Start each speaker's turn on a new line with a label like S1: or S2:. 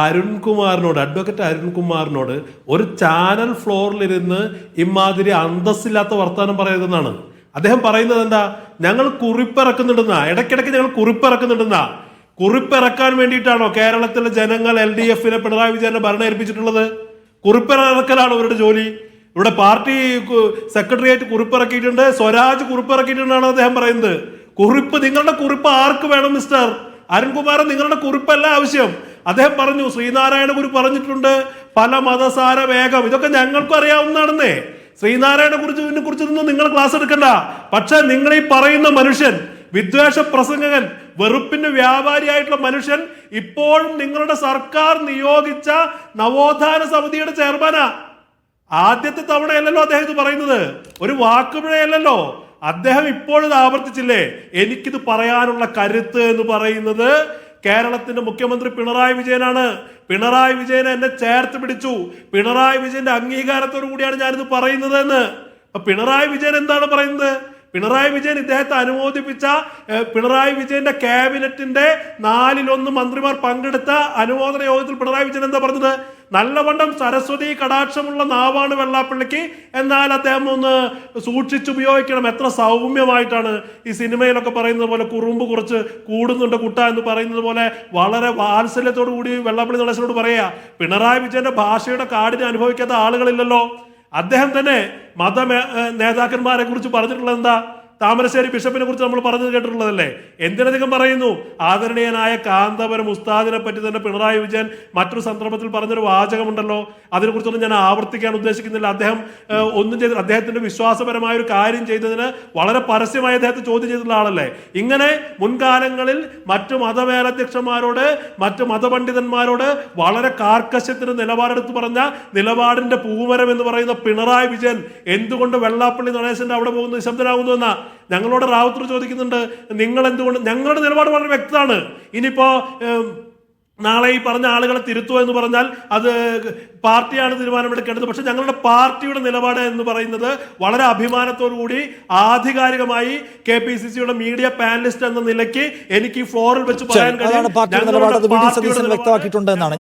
S1: അരുൺകുമാറിനോട്, advocate അരുൺകുമാറിനോട് ഒരു channel ഫ്ലോറിലിരുന്ന് ഇമാതിരി അന്തസ്സില്ലാത്ത വർത്തമാനം പറയരുതെന്നാണ് അദ്ദേഹം പറയുന്നത്. എന്താ, ഞങ്ങൾ കുറിപ്പിറക്കുന്നുണ്ടെന്നാ, ഇടയ്ക്കിടയ്ക്ക് ഞങ്ങൾ കുറിപ്പിറക്കുന്നുണ്ടെന്നാ. കുറിപ്പിറക്കാൻ വേണ്ടിയിട്ടാണോ കേരളത്തിലെ ജനങ്ങൾ LDF-നെ പിണറായി വിജയനെ ഭരണം ഏൽപ്പിച്ചിട്ടുള്ളത്? കുറിപ്പിറക്കലാണ് അവരുടെ ജോലി. ഇവിടെ പാർട്ടി സെക്രട്ടേറിയറ്റ് കുറിപ്പിറക്കിയിട്ടുണ്ട്, സ്വരാജ് കുറിപ്പിറക്കിയിട്ടുണ്ടെന്നാണ് അദ്ദേഹം പറയുന്നത്. കുറിപ്പ്, നിങ്ങളുടെ കുറിപ്പ് ആർക്ക് വേണം മിസ്റ്റർ അരുൺകുമാരൻ? നിങ്ങളുടെ കുറിപ്പല്ല ആവശ്യം. അദ്ദേഹം പറഞ്ഞു, ശ്രീനാരായണ ഗുരു പറഞ്ഞിട്ടുണ്ട് പല മതസാര വേഗം. ഇതൊക്കെ ഞങ്ങൾക്കും അറിയാവുന്നതാണെന്നേ. ശ്രീനാരായണ കുറിച്ചൊന്നും നിങ്ങൾ ക്ലാസ് എടുക്കണ്ട. പക്ഷെ നിങ്ങൾ ഈ പറയുന്ന മനുഷ്യൻ, വിദ്വേഷ പ്രസംഗകൻ, വെറുപ്പിന്റെ വ്യാപാരിയായിട്ടുള്ള മനുഷ്യൻ ഇപ്പോഴും നിങ്ങളുടെ സർക്കാർ നിയോഗിച്ച നവോത്ഥാന സമിതിയുടെ ചെയർമാനാ. ആദ്യത്തെ തവണയല്ലല്ലോ അദ്ദേഹം ഇത് പറയുന്നത്, ഒരു വാക്കുപിഴയല്ലല്ലോ. അദ്ദേഹം ഇപ്പോഴും ആവർത്തിച്ചില്ലേ. എനിക്കിത് പറയാനുള്ള കരുത്ത് എന്ന് പറയുന്നത് കേരളത്തിന്റെ മുഖ്യമന്ത്രി പിണറായി വിജയനാണ്. പിണറായി വിജയൻ എന്നെ ചേർത്ത് പിടിച്ചു. പിണറായി വിജയന്റെ അംഗീകാരത്തോടു കൂടിയാണ് ഞാനിത് പറയുന്നത് എന്ന്. അപ്പൊ പിണറായി വിജയൻ എന്താണ് പറയുന്നത്? പിണറായി വിജയൻ ഇദ്ദേഹത്തെ അനുമോദിപ്പിച്ച പിണറായി വിജയന്റെ ക്യാബിനറ്റിന്റെ 4/1 മന്ത്രിമാർ പങ്കെടുത്ത അനുമോദന യോഗത്തിൽ പിണറായി വിജയൻ എന്താ പറഞ്ഞത്? നല്ലവണ്ണം സരസ്വതി കടാക്ഷമുള്ള നാവാണ് വെള്ളാപ്പള്ളിക്ക്, എന്നാൽ അദ്ദേഹം ഒന്ന് സൂക്ഷിച്ചുപയോഗിക്കണം. എത്ര സൗമ്യമായിട്ടാണ് ഈ സിനിമയിലൊക്കെ പറയുന്നത് പോലെ കുറുമ്പ് കുറച്ച് കൂടുന്നുണ്ട് കുട്ട എന്ന് പറയുന്നത് പോലെ വളരെ വാത്സല്യത്തോടു കൂടി വെള്ളാപ്പള്ളി നടേശനോട് പറയാ. പിണറായി വിജയന്റെ ഭാഷയുടെ കാഠിന്യം അനുഭവിക്കാത്ത ആളുകളില്ലല്ലോ. അദ്ദേഹം തന്നെ മത നേതാക്കന്മാരെ കുറിച്ച് പറഞ്ഞിട്ടുള്ളത് എന്താ? താമരശ്ശേരി ബിഷപ്പിനെ കുറിച്ച് നമ്മൾ പറഞ്ഞു കേട്ടിട്ടുള്ളതല്ലേ. എന്തിനധികം പറയുന്നു, ആദരണീയനായ കാന്തപുരം ഉസ്താദിനെ പറ്റി തന്നെ പിണറായി വിജയൻ മറ്റൊരു സന്ദർഭത്തിൽ പറഞ്ഞൊരു വാചകമുണ്ടല്ലോ. അതിനെക്കുറിച്ചൊന്നും ഞാൻ ആവർത്തിക്കാൻ ഉദ്ദേശിക്കുന്നില്ല. അദ്ദേഹം ഒന്നും ചെയ്ത്, അദ്ദേഹത്തിന്റെ വിശ്വാസപരമായ ഒരു കാര്യം ചെയ്തതിന് വളരെ പരസ്യമായി അദ്ദേഹത്തെ ചോദ്യം ചെയ്തിട്ടുള്ള ആളല്ലേ. ഇങ്ങനെ മുൻകാലങ്ങളിൽ മറ്റു മതമേലധ്യക്ഷന്മാരോട്, മറ്റു മതപണ്ഡിതന്മാരോട് വളരെ കാർക്കശ്യത്തിന് നിലപാടെടുത്ത് പറഞ്ഞ നിലപാടിന്റെ പൂമരം എന്ന് പറയുന്ന പിണറായി വിജയൻ എന്തുകൊണ്ട് വെള്ളാപ്പള്ളി നടേശന്റെ അവിടെ പോകുന്ന നിശബ്ദനാകുന്നു എന്നാ ഞങ്ങളോട് റാവുത്തർ ചോദിക്കുന്നുണ്ട്. നിങ്ങൾ എന്തുകൊണ്ട്? ഞങ്ങളുടെ നിലപാട് വളരെ വ്യക്തമാണ്. ഇനിയിപ്പോ നാളെ ഈ പറഞ്ഞ ആളുകളെ തിരുത്തുക എന്ന് പറഞ്ഞാൽ അത് പാർട്ടിയാണ് തീരുമാനമെടുക്കേണ്ടത്. പക്ഷെ ഞങ്ങളുടെ പാർട്ടിയുടെ നിലപാട് എന്ന് പറയുന്നത് വളരെ അഭിമാനത്തോടു കൂടി ആധികാരികമായി KPCCയുടെ മീഡിയ പാനലിസ്റ്റ് എന്ന നിലയ്ക്ക് എനിക്ക് ഈ ഫ്ലോറിൽ വെച്ച് പറയാൻ കഴിയും.
S2: വ്യക്തമാക്കിയിട്ടുണ്ട് എന്നാണ്